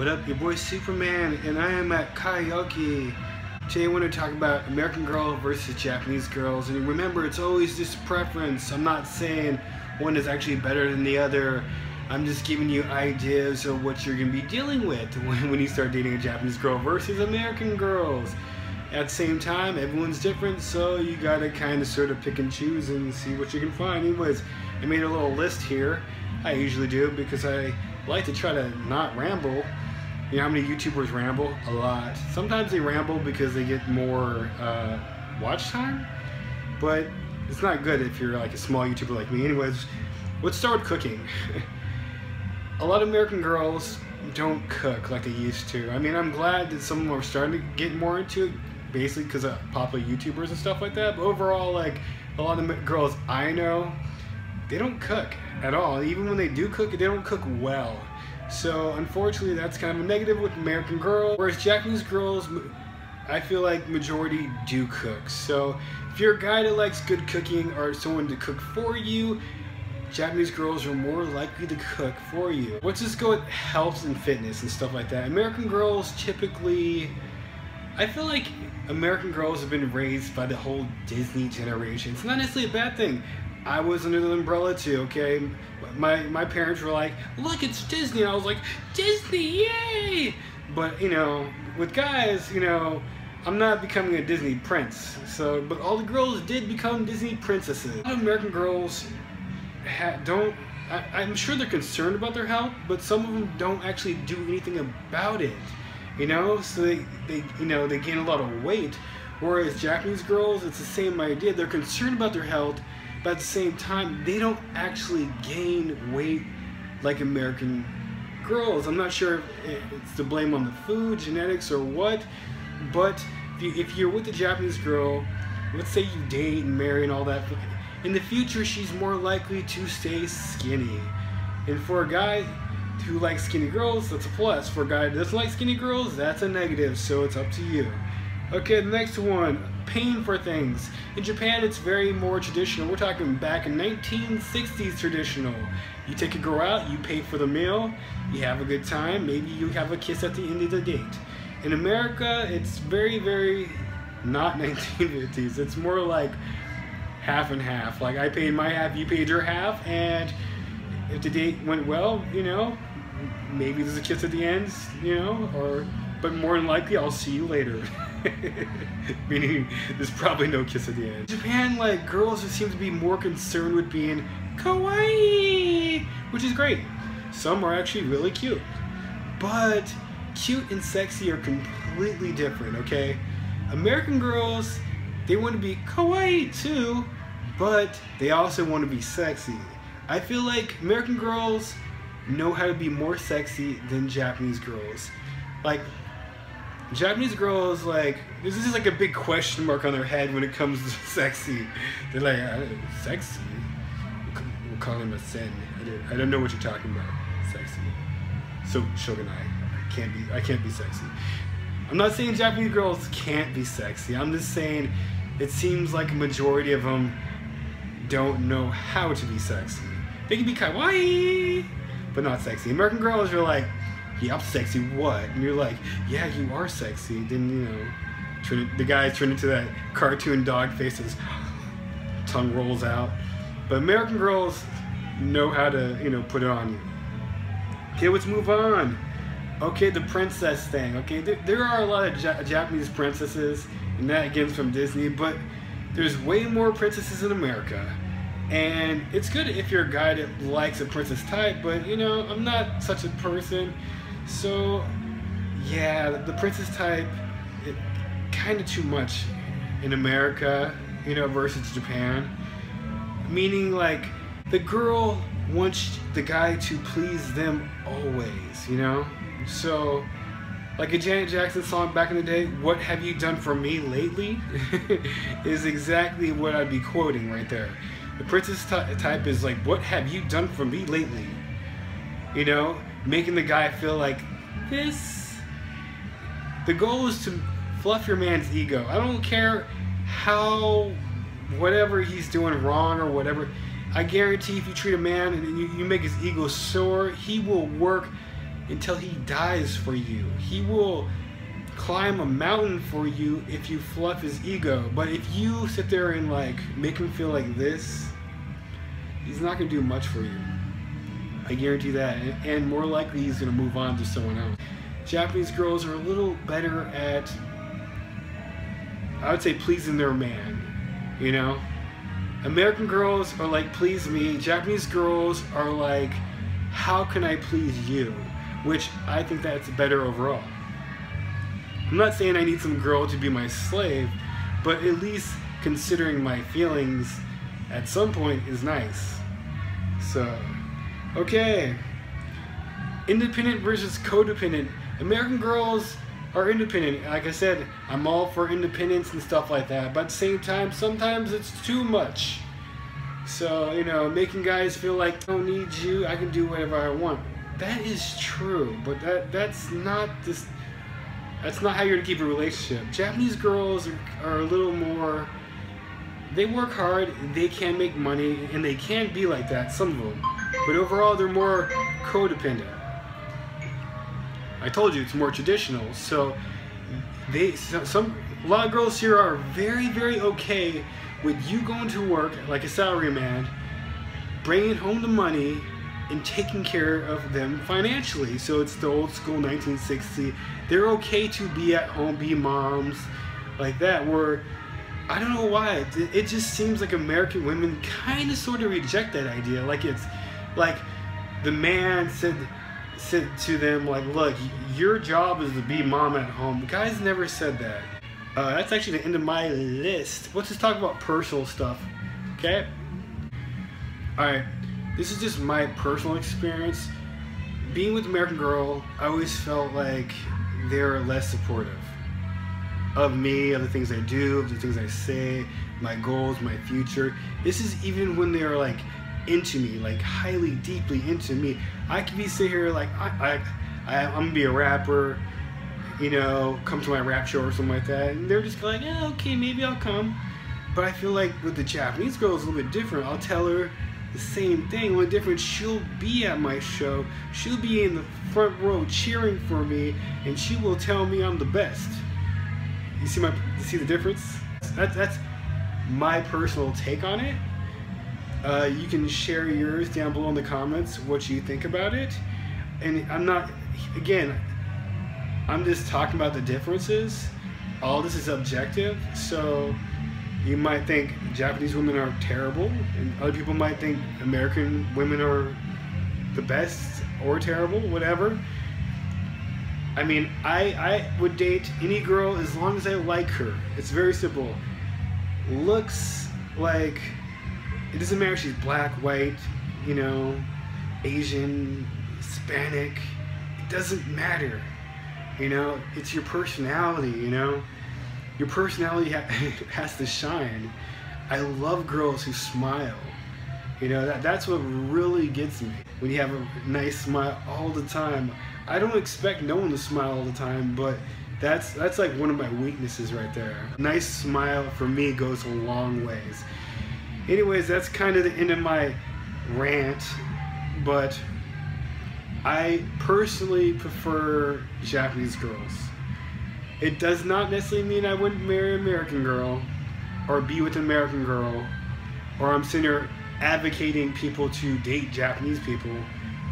What up, your boy Superman, and I am at karaoke. Today I want to talk about American Girl versus Japanese girls, and remember, it's always just preference. I'm not saying one is actually better than the other. I'm just giving you ideas of what you're going to be dealing with when you start dating a Japanese girl versus American girls. At the same time, everyone's different, so you gotta kind of sort of pick and choose and see what you can find. Anyways, I made a little list here. I usually do because I like to try to not ramble. You know how many YouTubers ramble? A lot. Sometimes they ramble because they get more watch time, but it's not good if you're like a small YouTuber like me. Anyways, let's start with cooking. A lot of American girls don't cook like they used to. I mean, I'm glad that some of them are starting to get more into it, basically because of popular YouTubers and stuff like that. But overall, like a lot of the girls I know, they don't cook at all. Even when they do cook, they don't cook well. So unfortunately, that's kind of a negative with American girls. Whereas Japanese girls, I feel like majority do cook. So if you're a guy that likes good cooking or someone to cook for you, Japanese girls are more likely to cook for you. Let's just go with health and fitness and stuff like that. American girls typically, I feel like American girls have been raised by the whole Disney generation. It's not necessarily a bad thing. I was under the umbrella too, okay? My parents were like, look, it's Disney. And I was like, Disney, yay! But, you know, with guys, you know, I'm not becoming a Disney prince. So, but all the girls did become Disney princesses. A lot of American girls I'm sure they're concerned about their health, but some of them don't actually do anything about it. You know, so they gain a lot of weight. Whereas Japanese girls, it's the same idea. They're concerned about their health, but at the same time, they don't actually gain weight like American girls. I'm not sure if it's to blame on the food, genetics, or what, but if you're with a Japanese girl, let's say you date and marry and all that, in the future, she's more likely to stay skinny. And for a guy who likes skinny girls, that's a plus. For a guy who doesn't like skinny girls, that's a negative, so it's up to you. Okay, the next one, paying for things. In Japan, it's very more traditional. We're talking back in 1960s traditional. You take a girl out, you pay for the meal, you have a good time, maybe you have a kiss at the end of the date. In America, it's very, very not 1950s. It's more like half and half. Like, I paid my half, you paid your half, and if the date went well, you know, maybe there's a kiss at the end, you know, but more than likely, I'll see you later. Meaning, there's probably no kiss at the end. In Japan, like, girls just seem to be more concerned with being kawaii, which is great. Some are actually really cute. But cute and sexy are completely different, okay? American girls, they want to be kawaii too, but they also want to be sexy. I feel like American girls know how to be more sexy than Japanese girls. Like, Japanese girls, like, this is like a big question mark on their head when it comes to sexy. They're like, sexy? We'll call him a sen. I don't know what you're talking about. Sexy. So, Shogunai, I can't be sexy. I'm not saying Japanese girls can't be sexy. I'm just saying it seems like a majority of them don't know how to be sexy. They can be kawaii, but not sexy. American girls are like, yeah, I'm sexy, what? And you're like, yeah, you are sexy. Then, you know, the guys turn into that cartoon dog faces, tongue rolls out. But American girls know how to, you know, put it on you. Okay, let's move on. Okay, the princess thing. Okay, there are a lot of Japanese princesses, and that again is from Disney, but there's way more princesses in America. And it's good if you're a guy that likes a princess type, but you know, I'm not such a person. So yeah, the princess type, it kind of too much in America, you know, versus Japan. Meaning, like, the girl wants the guy to please them always, you know? So, like a Janet Jackson song back in the day, "What have you done for me lately?" is exactly what I'd be quoting right there. The princess type is like, what have you done for me lately? You know, making the guy feel like this. The goal is to fluff your man's ego. I don't care how, whatever he's doing wrong or whatever. I guarantee if you treat a man and you make his ego soar, he will work until he dies for you. He will climb a mountain for you if you fluff his ego. But if you sit there and like make him feel like this, he's not gonna do much for you. I guarantee that. And more likely he's gonna move on to someone else. Japanese girls are a little better at, I would say, pleasing their man, you know? American girls are like, please me. Japanese girls are like, how can I please you? Which I think that's better overall. I'm not saying I need some girl to be my slave, but at least considering my feelings at some point is nice. So, okay. Independent versus codependent. American girls are independent. Like I said, I'm all for independence and stuff like that, but at the same time, sometimes it's too much. So, you know, making guys feel like, I don't need you, I can do whatever I want. That is true, but that's not how you're gonna keep a relationship. Japanese girls are a little more, they work hard, they can make money, and they can be like that, some of them. But overall, they're more codependent. I told you, it's more traditional. So a lot of girls here are very, very okay with you going to work like a salaryman, bringing home the money, and taking care of them financially. So it's the old school 1960. They're okay to be at home, be moms, like that. Where I don't know why, it just seems like American women kind of sort of reject that idea. Like it's like the man said to them, like, look, your job is to be mom at home. Guys never said that. That's actually the end of my list. Let's just talk about personal stuff, okay? Alright, this is just my personal experience. Being with American Girl, I always felt like they're less supportive of me, of the things I do, of the things I say, my goals, my future. This is even when they're like into me, like highly, deeply into me. I could be sitting here like, I'm gonna be a rapper, you know, come to my rap show or something like that, and they're just like, yeah, okay, maybe I'll come. But I feel like with the Japanese girl, it's a little bit different. I'll tell her the same thing. Only different, she'll be at my show, she'll be in the front row cheering for me, and she will tell me I'm the best. You see the difference? That's my personal take on it. You can share yours down below in the comments, what you think about it. And I'm just talking about the differences. All this is objective, so you might think Japanese women are terrible, and other people might think American women are the best or terrible, whatever. I mean, I would date any girl as long as I like her. It's very simple. Looks, like, it doesn't matter if she's black, white, you know, Asian, Hispanic. It doesn't matter. You know, it's your personality, you know. Your personality has to shine. I love girls who smile. You know, that's what really gets me. When you have a nice smile all the time. I don't expect no one to smile all the time, but that's like one of my weaknesses right there. Nice smile for me goes a long ways. Anyways, that's kind of the end of my rant, but I personally prefer Japanese girls. It does not necessarily mean I wouldn't marry an American girl or be with an American girl, or I'm sitting here advocating people to date Japanese people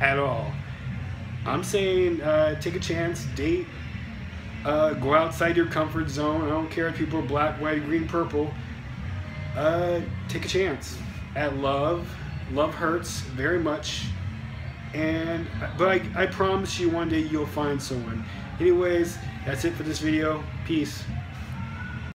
at all. I'm saying take a chance, date, go outside your comfort zone. I don't care if people are black, white, green, purple. Take a chance at love. Love hurts very much, but I promise you one day you'll find someone. Anyways, that's it for this video. Peace.